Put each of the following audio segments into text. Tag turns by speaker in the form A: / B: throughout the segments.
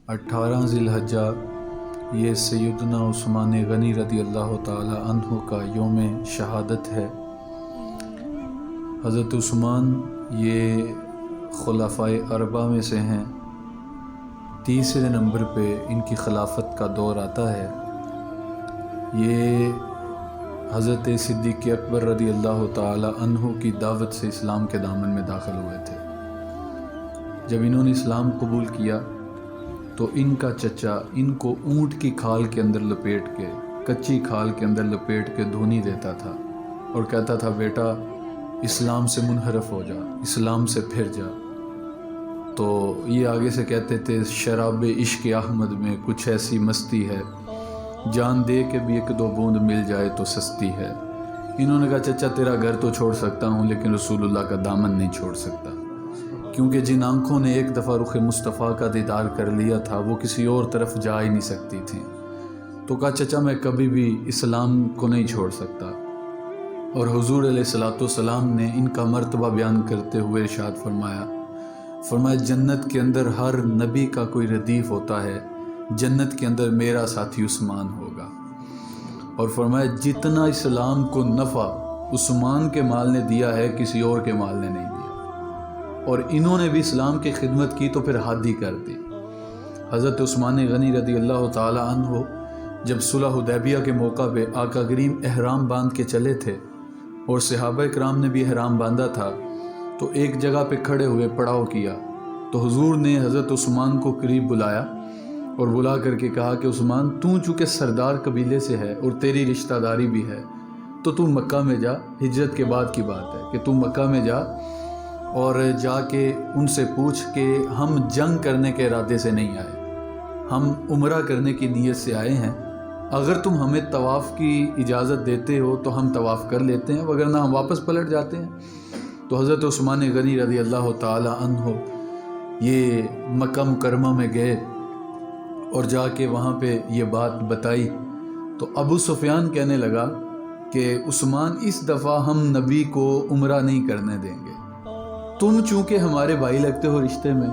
A: 18 ذی الحجہ یہ سیدنا عثمان غنی رضی اللہ تعالی عنہ کا یوم شہادت ہے۔ حضرت عثمان یہ خلفائے اربعہ میں سے ہیں، تیسرے نمبر پہ ان کی خلافت کا دور آتا ہے۔ یہ حضرت صدیق اکبر رضی اللہ تعالی عنہ کی دعوت سے اسلام کے دامن میں داخل ہوئے تھے۔ جب انہوں نے اسلام قبول کیا تو ان کا چچا ان کو اونٹ کی کھال کے اندر لپیٹ کے، کچی کھال کے اندر لپیٹ کے دھونی دیتا تھا اور کہتا تھا بیٹا اسلام سے منحرف ہو جا، اسلام سے پھر جا۔ تو یہ آگے سے کہتے تھے شراب عشق احمد میں کچھ ایسی مستی ہے، جان دے کے بھی ایک دو بوند مل جائے تو سستی ہے۔ انہوں نے کہا چچا تیرا گھر تو چھوڑ سکتا ہوں لیکن رسول اللہ کا دامن نہیں چھوڑ سکتا، کیونکہ جن آنکھوں نے ایک دفعہ رخ مصطفیٰ کا دیدار کر لیا تھا وہ کسی اور طرف جا ہی نہیں سکتی تھیں۔ تو کہا چچا میں کبھی بھی اسلام کو نہیں چھوڑ سکتا۔ اور حضور علیہ الصلوۃ والسلام نے ان کا مرتبہ بیان کرتے ہوئے ارشاد فرمایا جنت کے اندر ہر نبی کا کوئی ردیف ہوتا ہے، جنت کے اندر میرا ساتھی عثمان ہوگا۔ اور فرمایا جتنا اسلام کو نفع عثمان کے مال نے دیا ہے کسی اور کے مال نے نہیں دیا۔ اور انہوں نے بھی اسلام کی خدمت کی تو پھر حد ہی کر دی۔ حضرت عثمان غنی رضی اللہ تعالی عنہ جب صلح حدیبیہ کے موقع پہ آقا کریم احرام باندھ کے چلے تھے اور صحابہ کرام نے بھی احرام باندھا تھا، تو ایک جگہ پہ کھڑے ہوئے پڑاؤ کیا تو حضور نے حضرت عثمان کو قریب بلایا اور بلا کر کے کہا کہ عثمان تو چونکہ سردار قبیلے سے ہے اور تیری رشتہ داری بھی ہے تو مکہ میں جا، ہجرت کے بعد کی بات ہے کہ تو مکہ میں جا اور جا کے ان سے پوچھ کہ ہم جنگ کرنے کے ارادے سے نہیں آئے، ہم عمرہ کرنے کی نیت سے آئے ہیں، اگر تم ہمیں طواف کی اجازت دیتے ہو تو ہم طواف کر لیتے ہیں وگرنہ ہم واپس پلٹ جاتے ہیں۔ تو حضرت عثمان غنی رضی اللہ تعالی عنہ یہ مکہ مکرمہ میں گئے اور جا کے وہاں پہ یہ بات بتائی تو ابو سفیان کہنے لگا کہ عثمان اس دفعہ ہم نبی کو عمرہ نہیں کرنے دیں گے، تم چونکہ ہمارے بھائی لگتے ہو رشتے میں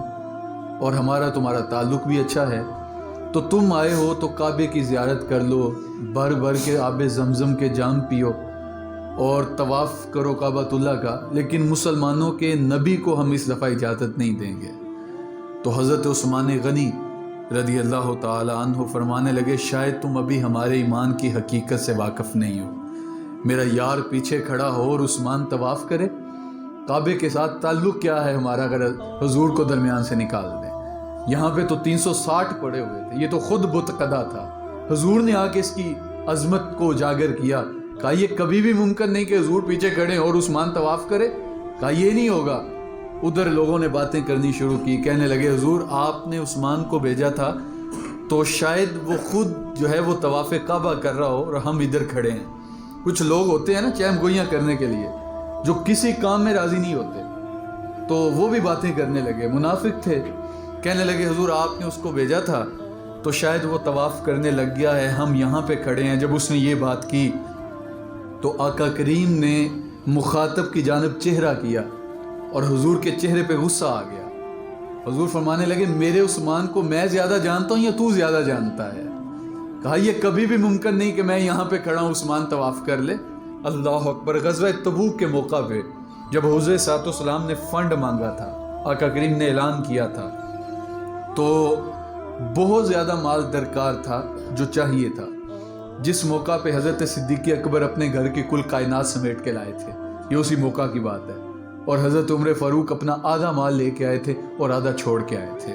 A: اور ہمارا تمہارا تعلق بھی اچھا ہے تو تم آئے ہو تو کعبے کی زیارت کر لو، بھر بھر کے آب زمزم کے جام پیو اور طواف کرو کعبۃ اللہ کا، لیکن مسلمانوں کے نبی کو ہم اس دفعہ اجازت نہیں دیں گے۔ تو حضرت عثمان غنی رضی اللہ تعالی عنہ فرمانے لگے شاید تم ابھی ہمارے ایمان کی حقیقت سے واقف نہیں ہو، میرا یار پیچھے کھڑا ہو اور عثمان طواف کرے، کعبے کے ساتھ تعلق کیا ہے ہمارا اگر حضور کو درمیان سے نکال دیں؟ یہاں پہ تو 360 پڑے ہوئے تھے، یہ تو خود بت قدا تھا۔ حضور نے آ کے اس کی عظمت کو اجاگر کیا، کہا یہ کبھی بھی ممکن نہیں کہ حضور پیچھے کھڑے اور عثمان طواف کرے، کہا یہ نہیں ہوگا۔ ادھر لوگوں نے باتیں کرنی شروع کی، کہنے لگے حضور آپ نے عثمان کو بھیجا تھا تو شاید وہ خود جو ہے وہ طواف کعبہ کر رہا ہو اور ہم ادھر کھڑے ہیں۔ کچھ لوگ ہوتے ہیں نا چہم گوئیاں کرنے کے لیے جو کسی کام میں راضی نہیں ہوتے، تو وہ بھی باتیں کرنے لگے، منافق تھے، کہنے لگے حضور آپ نے اس کو بھیجا تھا تو شاید وہ طواف کرنے لگ گیا ہے، ہم یہاں پہ کھڑے ہیں۔ جب اس نے یہ بات کی تو آقا کریم نے مخاطب کی جانب چہرہ کیا اور حضور کے چہرے پہ غصہ آ گیا۔ حضور فرمانے لگے میرے عثمان کو میں زیادہ جانتا ہوں یا تو زیادہ جانتا ہے؟ کہا یہ کبھی بھی ممکن نہیں کہ میں یہاں پہ کھڑا ہوں عثمان طواف کر لے۔ اللہ اکبر۔ غزوہ تبوک کے موقع پہ جب حضور صلی اللہ علیہ وسلم نے فنڈ مانگا تھا، آقا کریم نے اعلان کیا تھا تو بہت زیادہ مال درکار تھا جو چاہیے تھا، جس موقع پہ حضرت صدیق اکبر اپنے گھر کی کل کائنات سمیٹ کے لائے تھے، یہ اسی موقع کی بات ہے، اور حضرت عمر فاروق اپنا آدھا مال لے کے آئے تھے اور آدھا چھوڑ کے آئے تھے۔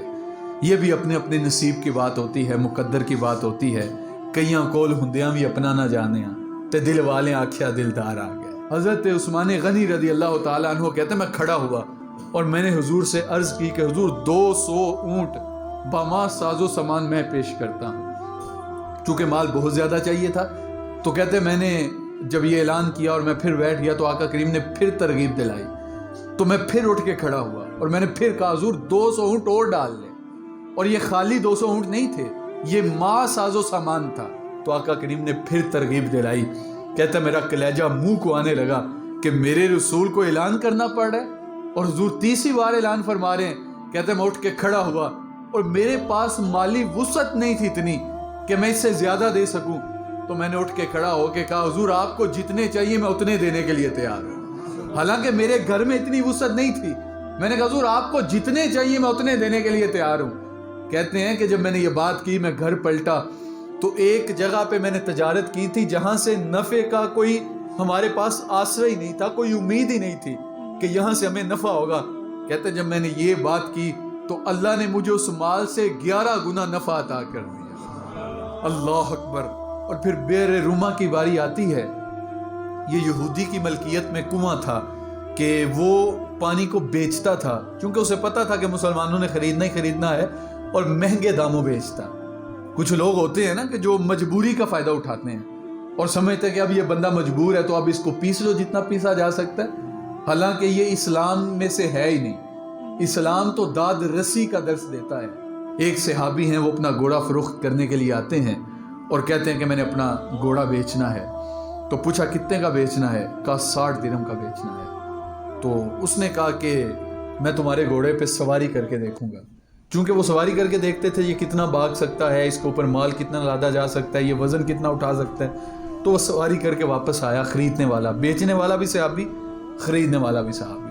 A: یہ بھی اپنے اپنے نصیب کی بات ہوتی ہے، مقدر کی بات ہوتی ہے، کئیاں کول ہندیاں بھی اپنا نہ جانیاں تے دل والے آکھیا دلدار آ گئے۔ حضرت عثمان غنی رضی اللہ تعالیٰ عنہ کہتے ہیں میں کھڑا ہوا اور میں نے حضور سے عرض کی کہ حضور 200 اونٹ باما ساز و سامان میں پیش کرتا ہوں، چونکہ مال بہت زیادہ چاہیے تھا۔ تو کہتے ہیں میں نے جب یہ اعلان کیا اور میں پھر بیٹھ گیا تو آقا کریم نے پھر ترغیب دلائی تو میں پھر اٹھ کے کھڑا ہوا اور میں نے پھر کہا حضور 200 اونٹ اور ڈال لیں، اور یہ خالی 200 اونٹ نہیں تھے، یہ ماں ساز و سامان تھا۔ تو آقا کریم نے پھر ترغیب دلائی، کہتا میرا کلیجہ منہ کو آنے لگا کہ میرے رسول کو اعلان کرنا پڑ رہا ہے اور حضور تیسری بار اعلان فرما رہے ہیں۔ کہتے میں اٹھ کے کھڑا ہوا اور میرے پاس مالی وسعت نہیں تھی اتنی کہ میں اس سے زیادہ دے سکوں. تو میں نے اٹھ کے کھڑا ہو کے کہا حضور آپ کو جتنے چاہیے میں اتنے دینے کے لیے تیار ہوں. حالانکہ میرے گھر میں اتنی وسعت نہیں تھی. میں نے کہا حضور آپ کو جتنے چاہیے میں اتنے دینے کے لیے تیار ہوں. کہتے ہیں کہ جب میں نے یہ بات کی میں گھر پلٹا تو ایک جگہ پہ میں نے تجارت کی تھی جہاں سے نفع کا کوئی ہمارے پاس آسرا ہی نہیں تھا, کوئی امید ہی نہیں تھی کہ یہاں سے ہمیں نفع ہوگا. کہتے ہیں جب میں نے یہ بات کی تو اللہ نے مجھے اس مال سے 11 گنا نفع عطا کر دیا. اللہ اکبر. اور پھر بئر روما کی باری آتی ہے. یہ یہودی کی ملکیت میں کنواں تھا کہ وہ پانی کو بیچتا تھا, کیونکہ اسے پتا تھا کہ مسلمانوں نے خریدنا ہی خریدنا ہے, اور مہنگے داموں بیچتا. کچھ لوگ ہوتے ہیں نا کہ جو مجبوری کا فائدہ اٹھاتے ہیں اور سمجھتے ہیں کہ اب یہ بندہ مجبور ہے تو اب اس کو پیس لو جتنا پیسا جا سکتا ہے. حالانکہ یہ اسلام میں سے ہے ہی نہیں. اسلام تو داد رسی کا درس دیتا ہے. ایک صحابی ہیں وہ اپنا گھوڑا فروخت کرنے کے لیے آتے ہیں اور کہتے ہیں کہ میں نے اپنا گھوڑا بیچنا ہے. تو پوچھا کتنے کا بیچنا ہے؟ کہا 60 درہم کا بیچنا ہے. تو اس نے کہا کہ میں تمہارے گھوڑے پہ سواری کر کے دیکھوں گا. چونکہ وہ سواری کر کے دیکھتے تھے یہ کتنا بھاگ سکتا ہے, اس کے اوپر مال کتنا لادا جا سکتا ہے, یہ وزن کتنا اٹھا سکتا ہے. تو وہ سواری کر کے واپس آیا. خریدنے والا, بیچنے والا بھی صحابی, خریدنے والا بھی صحابی.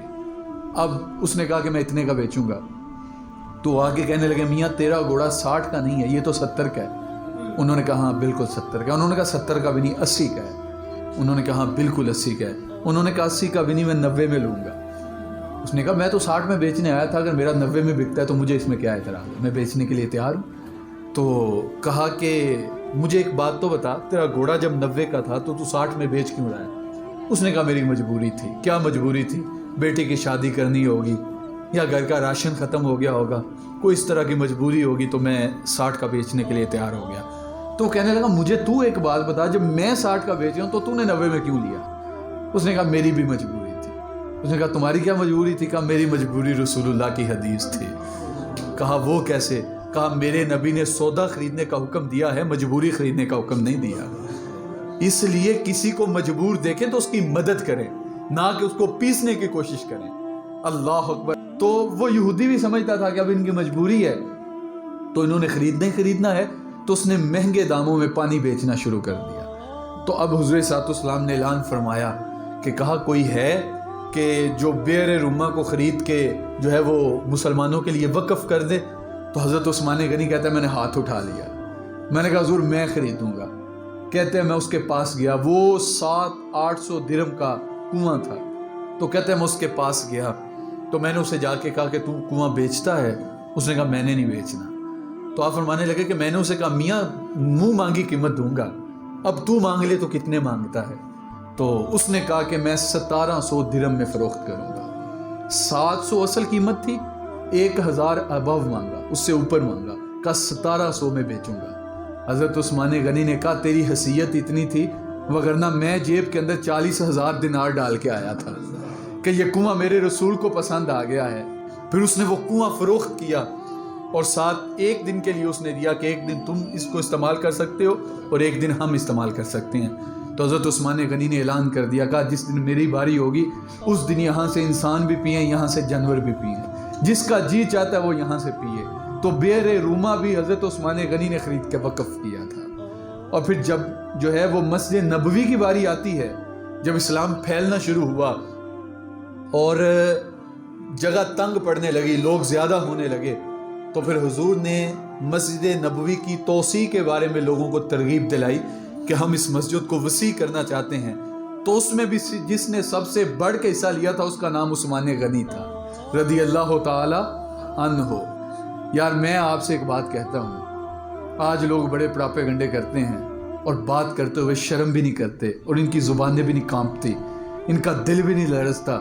A: اب اس نے کہا کہ میں اتنے کا بیچوں گا. تو آگے کہنے لگے میاں تیرا گھوڑا 60 کا نہیں ہے, یہ تو 70 کا ہے. انہوں نے کہا ہاں بالکل 70 کا. انہوں نے کہا 70 کا بھی نہیں 80 کا ہے. انہوں نے کہا ہاں بالکل 80 کا ہے. انہوں نے کہا 80 کا بھی نہیں میں 90 میں لوں گا. اس نے کہا میں تو 60 میں بیچنے آیا تھا, اگر میرا 90 میں بکتا ہے تو مجھے اس میں کیا اعتراض ہے, میں بیچنے کے لیے تیار ہوں. تو کہا کہ مجھے ایک بات تو بتا, تیرا گھوڑا جب 90 کا تھا تو 60 میں بیچ کیوں رہا ہے؟ اس نے کہا میری مجبوری تھی. کیا مجبوری تھی؟ بیٹے کی شادی کرنی ہوگی یا گھر کا راشن ختم ہو گیا ہوگا, کوئی اس طرح کی مجبوری ہوگی تو میں 60 کا بیچنے کے لیے تیار ہو گیا. تو کہنے لگا مجھے تو ایک بات بتا, جب میں 60 کا بیچ رہا ہوں تو نے 90 میں کیوں لیا؟ اس نے کہا میری بھی مجبوری تھی. اس نے کہا تمہاری کیا مجبوری تھی؟ کہا میری مجبوری رسول اللہ کی حدیث تھی. کہا وہ کیسے؟ کہا میرے نبی نے سودا خریدنے کا حکم دیا ہے, مجبوری خریدنے کا حکم نہیں دیا. اس لیے کسی کو مجبور دیکھیں تو اس کی مدد کریں, نہ کہ اس کو پیسنے کی کوشش کریں. اللہ اکبر. تو وہ یہودی بھی سمجھتا تھا کہ اب ان کی مجبوری ہے تو انہوں نے خریدنا ہے, تو اس نے مہنگے داموں میں پانی بیچنا شروع کر دیا. تو اب حضور صلی اللہ علیہ وسلم نے اعلان فرمایا کہ کہا کوئی ہے کہ جو بئر روما کو خرید کے جو ہے وہ مسلمانوں کے لیے وقف کر دے. تو حضرت عثمان غنی کہتا ہے میں نے ہاتھ اٹھا لیا. میں نے کہا حضور میں خریدوں گا. کہتے ہیں میں اس کے پاس گیا, وہ 700-800 درہم کا کنواں تھا. تو کہتے ہیں میں اس کے پاس گیا تو میں نے اسے جا کے کہا کہ تو کنواں بیچتا ہے؟ اس نے کہا میں نے نہیں بیچنا. تو آپ فرمانے لگے کہ میں نے اسے کہا میاں منہ مانگی قیمت دوں گا, اب تو مانگ لے تو کتنے مانگتا ہے؟ تو اس نے کہا کہ میں 1700 درہم میں فروخت کروں گا. 700 اصل قیمت تھی, 1000 ابو مانگا, اس سے اوپر مانگا. کہا 1700 میں بیچوں گا. حضرت عثمان غنی نے کہا تیری حیثیت اتنی تھی, وگرنہ میں جیب کے اندر 40,000 دینار ڈال کے آیا تھا کہ یہ کنواں میرے رسول کو پسند آ گیا ہے. پھر اس نے وہ کنواں فروخت کیا اور ساتھ ایک دن کے لیے اس نے دیا کہ ایک دن تم اس کو استعمال کر سکتے ہو اور ایک دن ہم استعمال کر سکتے ہیں. تو حضرت عثمان غنی نے اعلان کر دیا, کہا جس دن میری باری ہوگی اس دن یہاں سے انسان بھی پئیں, یہاں سے جانور بھی پئیں, جس کا جی چاہتا ہے وہ یہاں سے پیے. تو بئر روما بھی حضرت عثمان غنی نے خرید کے وقف کیا تھا. اور پھر جب جو ہے وہ مسجد نبوی کی باری آتی ہے, جب اسلام پھیلنا شروع ہوا اور جگہ تنگ پڑنے لگی, لوگ زیادہ ہونے لگے, تو پھر حضور نے مسجد نبوی کی توسیع کے بارے میں لوگوں کو ترغیب دلائی کہ ہم اس مسجد کو وسیع کرنا چاہتے ہیں. تو اس میں بھی جس نے سب سے بڑھ کے حصہ لیا تھا اس کا نام عثمان غنی تھا رضی اللہ تعالی عنہ. یار میں آپ سے ایک بات کہتا ہوں, آج لوگ بڑے پراپیگنڈے کرتے ہیں اور بات کرتے ہوئے شرم بھی نہیں کرتے اور ان کی زبانیں بھی نہیں کانپتی, ان کا دل بھی نہیں لرزتا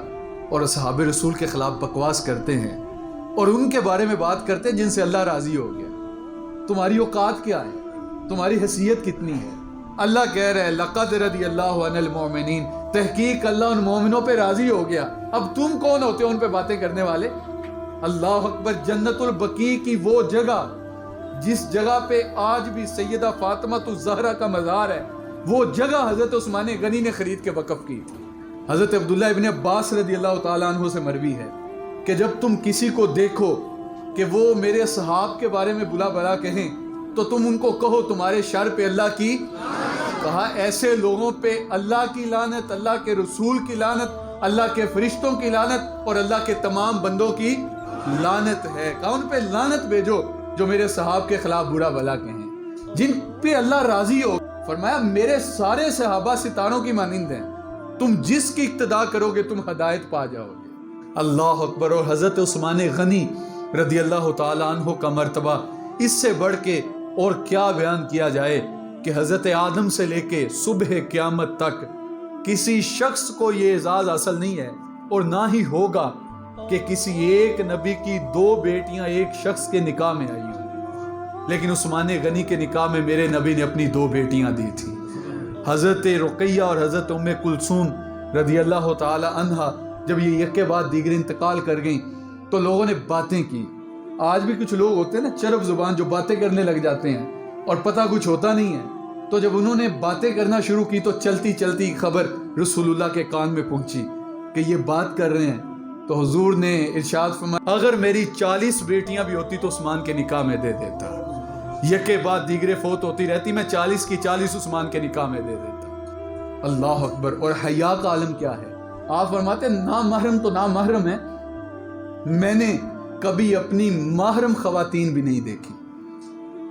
A: اور اصحاب رسول کے خلاف بکواس کرتے ہیں اور ان کے بارے میں بات کرتے ہیں جن سے اللہ راضی ہو گیا. تمہاری اوقات کیا ہے؟ تمہاری حیثیت کتنی ہے؟ اللہ کہہ رہے ہیں لقد رضی اللہ عن المؤمنین, تحقیق اللہ ان مومنوں پہ راضی ہو گیا. اب تم کون ہوتے ہو ان پہ باتیں کرنے والے؟ اللہ اکبر. جنت البقیع کی وہ جگہ جس جگہ پہ آج بھی سیدہ فاطمہ الزہرا کا مزار ہے, وہ جگہ حضرت عثمان غنی نے خرید کے وقف کی تھی. حضرت عبداللہ ابن عباس رضی اللہ تعالیٰ عنہ سے مروی ہے کہ جب تم کسی کو دیکھو کہ وہ میرے صحاب کے بارے میں بلا بلا کہیں تو تم ان کو کہو تمہارے شر پہ اللہ کی کہا ایسے لوگوں پہ اللہ کی لعنت، اللہ کے رسول کی لعنت، اللہ کے فرشتوں کی لعنت اور اللہ کے تمام بندوں کی لعنت ہے۔ کہا ان پہ لعنت بھیجو جو میرے صحاب کے خلاف برا بلا کہیں، جن پہ اللہ راضی ہو۔ فرمایا میرے سارے صحابہ ستاروں کی مانند ہیں، تم جس کی اقتداء کرو گے تم ہدایت پا جاؤ گے۔ اللہ اکبر۔ اور حضرت عثمان غنی رضی اللہ تعالیٰ عنہ کا مرتبہ اس سے بڑھ کے اور کیا بیان کیا جائے کہ حضرت آدم سے لے کے صبح قیامت تک کسی شخص کو یہ اعزاز حاصل نہیں ہے اور نہ ہی ہوگا کہ کسی ایک نبی کی 2 بیٹیاں ایک شخص کے نکاح میں آئی ہوں، لیکن عثمان غنی کے نکاح میں میرے نبی نے اپنی 2 بیٹیاں دی تھی، حضرت رقیہ اور حضرت ام کلثوم رضی اللہ تعالی عنہا۔ جب یہ یک کے بعد دیگر انتقال کر گئیں تو لوگوں نے باتیں کی۔ آج بھی کچھ لوگ ہوتے ہیں نا چرب زبان، جو باتیں کرنے لگ جاتے ہیں اور پتہ کچھ ہوتا نہیں ہے، تو جب انہوں نے باتیں کرنا شروع کی تو چلتی چلتی خبر رسول اللہ کے کان میں پہنچی کہ یہ بات کر رہے ہیں، تو حضور نے ارشاد فرمایا اگر میری 40 بیٹیاں بھی ہوتی تو عثمان کے نکاح میں دے دیتا، یک کے بعد دیگریں فوت ہوتی رہتی، میں 40 کی 40 عثمان کے نکاح میں دے دیتا۔ اللہ اکبر۔ اور حیا کا عالم کیا ہے؟ آپ فرماتے ہیں نامحرم تو نامحرم ہے، میں نے کبھی اپنی محرم خواتین بھی نہیں دیکھی۔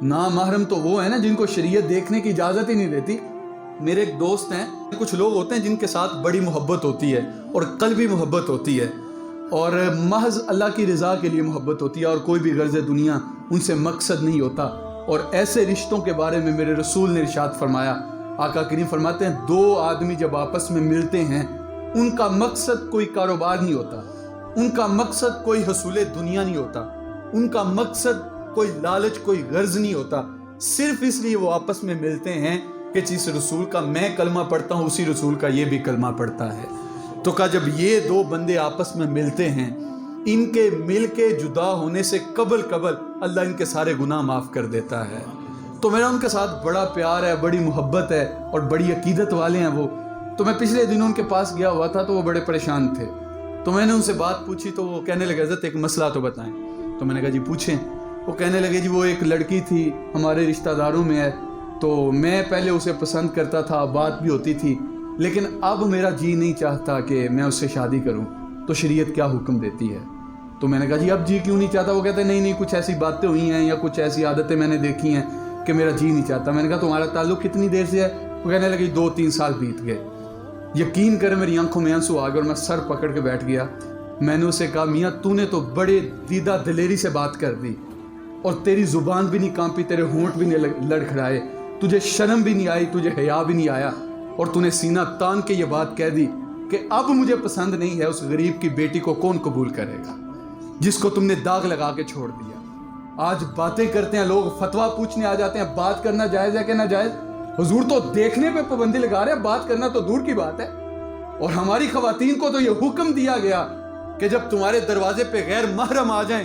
A: نامحرم تو وہ ہے نا جن کو شریعت دیکھنے کی اجازت ہی نہیں دیتی۔ میرے ایک دوست ہیں، کچھ لوگ ہوتے ہیں جن کے ساتھ بڑی محبت ہوتی ہے اور قلبی محبت ہوتی ہے اور محض اللہ کی رضا کے لیے محبت ہوتی ہے اور کوئی بھی غرض دنیا ان سے مقصد نہیں ہوتا، اور ایسے رشتوں کے بارے میں میرے رسول نے ارشاد فرمایا، آقا کریم فرماتے ہیں 2 آدمی جب آپس میں ملتے ہیں ان کا مقصد کوئی کاروبار نہیں ہوتا، ان کا مقصد کوئی حصول دنیا نہیں ہوتا، ان کا مقصد کوئی لالچ، کوئی غرض نہیں ہوتا، صرف اس لیے وہ آپس میں ملتے ہیں کہ جس رسول کا میں کلمہ پڑھتا ہوں اسی رسول کا یہ بھی کلمہ پڑھتا ہے۔ تو کہا جب یہ 2 بندے آپس میں ملتے ہیں، ان کے مل کے جدا ہونے سے قبل اللہ ان کے سارے گناہ معاف کر دیتا ہے۔ تو میرا ان کے ساتھ بڑا پیار ہے، بڑی محبت ہے اور بڑی عقیدت والے ہیں وہ۔ تو میں پچھلے دنوں ان کے پاس گیا ہوا تھا تو وہ بڑے پریشان تھے، تو میں نے ان سے بات پوچھی تو وہ کہنے لگے حضرت ایک مسئلہ تو بتائیں۔ تو میں نے کہا جی پوچھیں۔ وہ کہنے لگے جی وہ ایک لڑکی تھی ہمارے رشتہ داروں میں ہے، تو میں پہلے اسے پسند کرتا تھا، بات بھی ہوتی تھی، لیکن اب میرا جی نہیں چاہتا کہ میں اس سے شادی کروں، تو شریعت کیا حکم دیتی ہے؟ تو میں نے کہا جی اب جی کیوں نہیں چاہتا؟ وہ کہتے ہیں نہیں کچھ ایسی باتیں ہوئی ہیں یا کچھ ایسی عادتیں میں نے دیکھی ہیں کہ میرا جی نہیں چاہتا۔ میں نے کہا تمہارا تعلق کتنی دیر سے ہے؟ وہ کہنے لگے 2-3 سال بیت گئے۔ یقین کرے میری آنکھوں میں آنسو آ گئے اور میں سر پکڑ کے بیٹھ گیا۔ میں نے اسے کہا میاں تو نے تو بڑے دیدہ دلیری سے بات کر دی اور تیری زبان بھی نہیں کانپی، تیرے ہونٹ بھی نہیں لڑکھڑائے، تجھے شرم بھی نہیں آئی، تجھے حیا بھی نہیں آیا، اور تو نے سینہ تان کے یہ بات کہہ دی کہ اب مجھے پسند نہیں ہے، اس غریب کی بیٹی کو کون قبول کرے گا جس کو تم نے داغ لگا کے چھوڑ دیا۔ آج باتیں کرتے ہیں لوگ، فتویٰ پوچھنے آ جاتے ہیں، بات کرنا جائز ہے کہ ناجائز؟ حضور تو دیکھنے پہ پابندی لگا رہے ہیں، بات کرنا تو دور کی بات ہے۔ اور ہماری خواتین کو تو یہ حکم دیا گیا کہ جب تمہارے دروازے پہ غیر محرم آ جائیں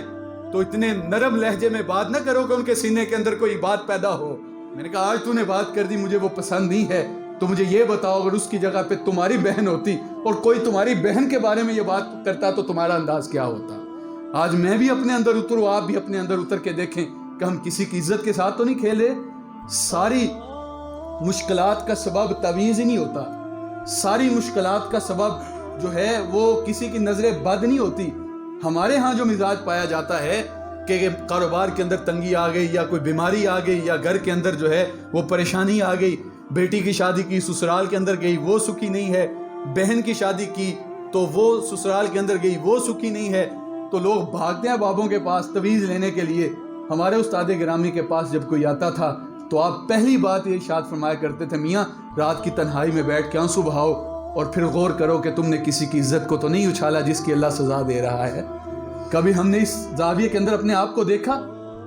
A: تو اتنے نرم لہجے میں بات نہ کرو کہ ان کے سینے کے اندر کوئی بات پیدا ہو۔ میں نے کہا آج تو نے بات کر دی، مجھے وہ پسند نہیں ہے، تو مجھے یہ بتاؤ اگر اس کی جگہ پہ تمہاری بہن ہوتی اور کوئی تمہاری بہن کے بارے میں یہ بات کرتا تو تمہارا انداز کیا ہوتا؟ آج میں بھی اپنے اندر اتروں، آپ بھی اپنے اندر اتر کے دیکھیں کہ ہم کسی کی عزت کے ساتھ تو نہیں کھیلے۔ ساری مشکلات کا سبب تعویذ ہی نہیں ہوتا، ساری مشکلات کا سبب جو ہے وہ کسی کی نظر بد نہیں ہوتی۔ ہمارے ہاں جو مزاج پایا جاتا ہے کہ کاروبار کے اندر تنگی آ گئی یا کوئی بیماری آ گئی یا گھر کے اندر جو ہے وہ پریشانی آ گئی، بیٹی کی شادی کی سسرال کے اندر گئی وہ سکھی نہیں ہے، بہن کی شادی کی تو وہ سسرال کے اندر گئی وہ سکھی نہیں ہے، تو لوگ بھاگتے ہیں بابوں کے پاس تعویذ لینے کے لیے۔ ہمارے استاد گرامی کے پاس جب کوئی آتا تھا تو آپ پہلی بات یہ ارشاد فرمایا کرتے تھے میاں رات کی تنہائی میں بیٹھ کے آنسو بہاؤ اور پھر غور کرو کہ تم نے کسی کی عزت کو تو نہیں اچھالا جس کی اللہ سزا دے رہا ہے۔ کبھی ہم نے اس زاویے کے اندر اپنے آپ کو دیکھا؟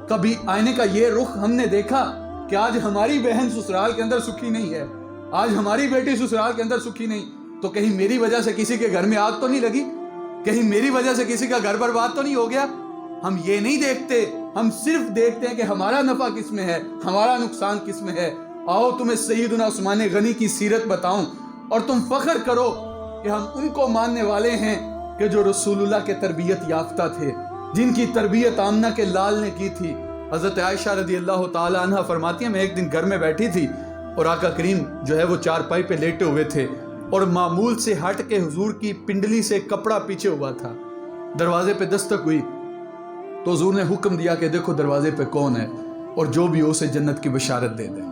A: کبھی آئینے کا یہ رخ ہم نے دیکھا کہ آج ہماری بہن سسرال کے اندر سکھی نہیں ہے، آج ہماری بیٹی سسرال کے اندر سکھی نہیں، تو کہیں میری وجہ سے کسی کے گھر میں آگ تو نہیں لگی؟ کہیں میری وجہ سے کسی کا گھر برباد تو نہیں ہو گیا؟ ہم یہ نہیں دیکھتے، ہم صرف دیکھتے ہیں کہ ہمارا نفع کس میں ہے، ہمارا نقصان کس میں ہے۔ آؤ تمہیں سیدنا عثمان غنی کی سیرت بتاؤں اور تم فخر کرو کہ ہم ان کو ماننے والے ہیں کہ جو رسول اللہ کے تربیت یافتہ تھے، جن کی تربیت آمنہ کے لال نے کی تھی. حضرت عائشہ رضی اللہ تعالی عنہ فرماتی ہیں میں ایک دن گھر میں بیٹھی تھی اور آقا کریم جو ہے وہ چارپائی پہ لیٹے ہوئے تھے اور معمول سے ہٹ کے حضور کی پنڈلی سے کپڑا پیچھے ہوا تھا. دروازے پہ دستک ہوئی تو حضور نے حکم دیا کہ دیکھو دروازے پہ کون ہے اور جو بھی ہو اسے جنت کی بشارت دے دیں.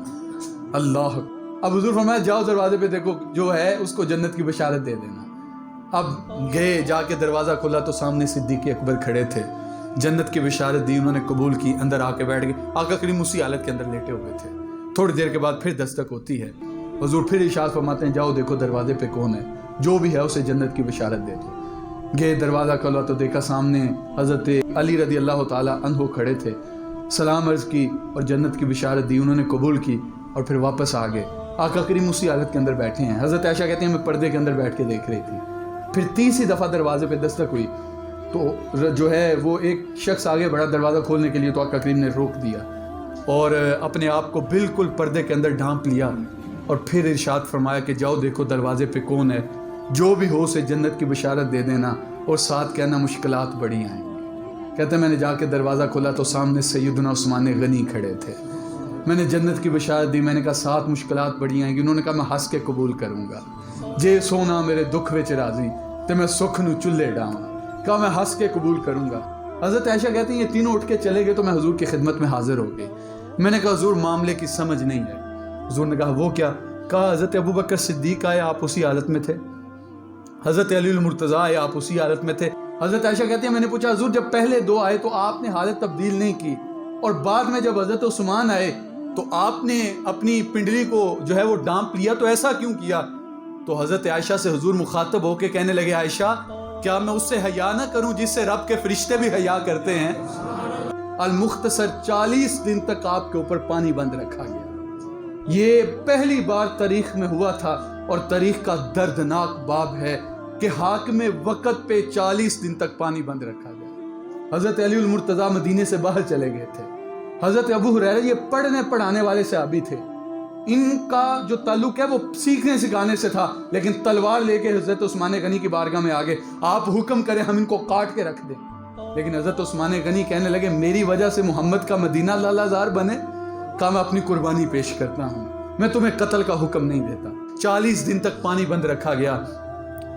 A: اللہ. اب حضور فرمایا جاؤ دروازے پہ دیکھو جو ہے اس کو جنت کی بشارت دے دینا. اب گئے, جا کے دروازہ کھولا تو سامنے صدیق اکبر کھڑے تھے. جنت کی بشارت دی, انہوں نے قبول کی, اندر آ کے بیٹھ گئے. آقا کریم اسی حالت کے اندر لیٹے ہوئے تھے. تھوڑی دیر کے بعد پھر دستک ہوتی ہے. حضور پھر ارشاد فرماتے ہیں جاؤ دیکھو دروازے پہ کون ہے, جو بھی ہے اسے جنت کی بشارت دے دو. گئے, دروازہ کھولا تو دیکھا سامنے حضرت علی رضی اللہ تعالی عنہ کھڑے تھے. سلام عرض کی اور جنت کی بشارت دی, انہوں نے قبول کی اور پھر واپس آ گئے. آقا کریم اسی حالت کے اندر بیٹھے ہیں. حضرت عائشہ کہتے ہیں میں پردے کے اندر بیٹھ کے دیکھ رہی تھی. پھر تیسری دفعہ دروازے پہ دستک ہوئی تو جو ہے وہ ایک شخص آگے بڑھا دروازہ کھولنے کے لیے, تو آقا کریم نے روک دیا اور اپنے آپ کو بالکل پردے کے اندر ڈھانپ لیا اور پھر ارشاد فرمایا کہ جاؤ دیکھو دروازے پہ کون ہے, جو بھی ہو اسے جنت کی بشارت دے دینا اور ساتھ کہنا مشکلات بڑی آئیں گی. کہتے ہیں میں نے جا کے دروازہ کھولا تو سامنے سیدنا عثمان غنی کھڑے تھے. میں نے جنت کی بشارت دی, میں نے کہا ساتھ مشکلات بڑی آئیں گی. انہوں نے کہا میں ہنس کے قبول کروں گا. جے سونا میرے دکھ وچ راضی تے میں سکھ نو چلے ڈاواں. کہا میں ہنس کے قبول کروں گا. حضرت عائشہ کہتی ہیں یہ تینوں اٹھ کے چلے گئے تو میں حضور کی خدمت میں حاضر ہو گئی. میں نے کہا حضور معاملے کی سمجھ نہیں ہے. حضور نے کہا وہ کیا؟ کہا حضرت ابو بکر صدیق آئے, آپ اسی حالت میں تھے. حضرت علی المرتضیٰ آئے, آپ اسی حالت میں تھے. حضرت عائشہ کہتی ہیں میں نے پوچھا حضور جب پہلے دو آئے تو آپ نے حالت تبدیل نہیں کی, اور بعد میں جب حضرت عثمان آئے تو آپ نے اپنی پنڈلی کو جو ہے وہ ڈانپ لیا, تو ایسا کیوں کیا؟ تو حضرت عائشہ سے حضور مخاطب ہو کے کہنے لگے عائشہ کیا میں اس سے حیا نہ کروں جس سے رب کے فرشتے بھی حیا کرتے ہیں؟ المختصر 40 دن تک آپ کے اوپر پانی بند رکھا گیا. یہ پہلی بار تاریخ میں ہوا تھا اور تاریخ کا دردناک باب ہے کہ حاکم وقت پہ 40 دن تک پانی بند رکھا گیا. حضرت علی المرتضیٰ مدینے سے باہر چلے گئے تھے. حضرت ابو ہریرہ یہ پڑھنے پڑھانے والے صحابی تھے. ان کا جو تعلق ہے وہ سیکھنے سکھانے سے تھا, لیکن تلوار لے کے حضرت عثمان غنی کی بارگاہ میں آگے آپ حکم کریں ہم ان کو کاٹ کے رکھ دیں. لیکن حضرت عثمان غنی کہنے لگے میری وجہ سے محمد کا مدینہ لالہ زار بنے. کہا میں اپنی قربانی پیش کرتا ہوں, میں تمہیں قتل کا حکم نہیں دیتا. 40 دن تک پانی بند رکھا گیا.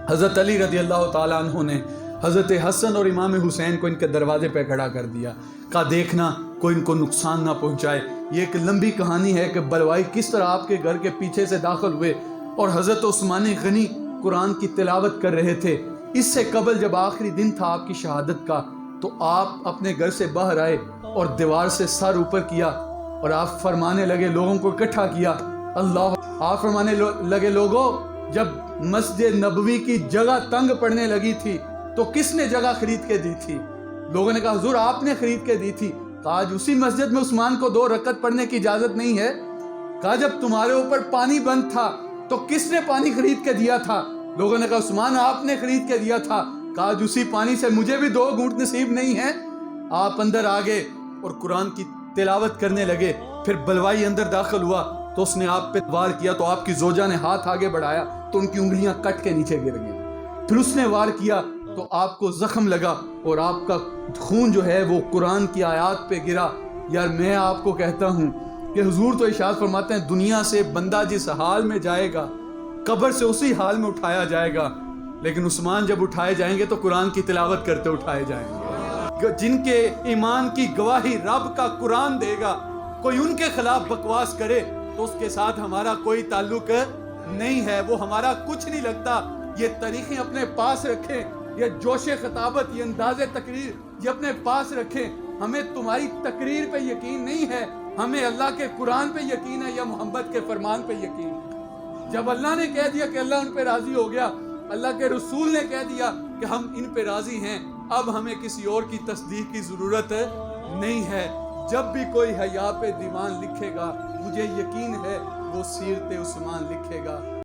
A: حضرت علی رضی اللہ تعالیٰ عنہ نے حضرت حسن اور امام حسین کو ان کے دروازے پہ کھڑا کر دیا. کہا دیکھنا کوئی ان کو نقصان نہ پہنچائے. یہ ایک لمبی کہانی ہے کہ بلوائی کس طرح آپ کے گھر کے پیچھے سے داخل ہوئے اور حضرت عثمان غنی قرآن کی تلاوت کر رہے تھے. اس سے قبل جب آخری دن تھا آپ کی شہادت کا تو آپ اپنے گھر سے باہر آئے اور دیوار سے سر اوپر کیا اور آپ فرمانے لگے, لوگوں کو اکٹھا کیا. اللہ, آپ فرمانے لگے لوگوں جب مسجد نبوی کی جگہ تنگ پڑنے لگی تھی تو کس نے جگہ خرید کے دی تھی؟ لوگوں نے کہا حضور آپ نے خرید کے دی تھی. کہا آج اسی مسجد میں عثمان کو 2 رکعت پڑھنے کی اجازت نہیں ہے. کہا جب تمہارے اوپر پانی بند تھا تو کس نے پانی خرید کے دیا تھا؟ لوگوں نے کہا عثمان آپ نے خرید کے دیا تھا. کہا آج اسی پانی سے مجھے بھی 2 گھونٹ نصیب نہیں ہے. آپ اندر آ گئے اور قرآن کی تلاوت کرنے لگے. پھر بلوائی اندر داخل ہوا تو اس نے آپ پہ وار کیا تو آپ کی زوجہ نے ہاتھ آگے بڑھایا تو ان کی انگلیاں کٹ کے نیچے گر گئیں. پھر اس نے وار کیا تو آپ کو زخم لگا اور آپ کا خون جو ہے وہ قرآن کی آیات پہ گرا. یار میں آپ کو کہتا ہوں کہ حضور تو ارشاد فرماتے ہیں دنیا سے بندہ جس حال میں جائے گا قبر سے اسی حال میں اٹھایا جائے گا, لیکن عثمان جب اٹھائے جائیں گے تو قرآن کی تلاوت کرتے اٹھائے جائیں گے. جن کے ایمان کی گواہی رب کا قرآن دے گا, کوئی ان کے خلاف بکواس کرے تو اس کے ساتھ ہمارا کوئی تعلق نہیں ہے, وہ ہمارا کچھ نہیں لگتا. یہ تاریخیں اپنے پاس رکھیں, یہ جوش خطابت, یہ انداز تقریر یہ اپنے پاس رکھیں. ہمیں تمہاری تقریر پہ یقین نہیں ہے, ہمیں اللہ کے قرآن پہ یقین ہے یا محمد کے فرمان پہ یقین ہے. جب اللہ نے کہہ دیا کہ اللہ ان پہ راضی ہو گیا, اللہ کے رسول نے کہہ دیا کہ ہم ان پہ راضی ہیں, اب ہمیں کسی اور کی تصدیق کی ضرورت نہیں ہے. جب بھی کوئی حیا پہ دیوان لکھے گا مجھے یقین ہے وہ سیرت عثمان لکھے گا.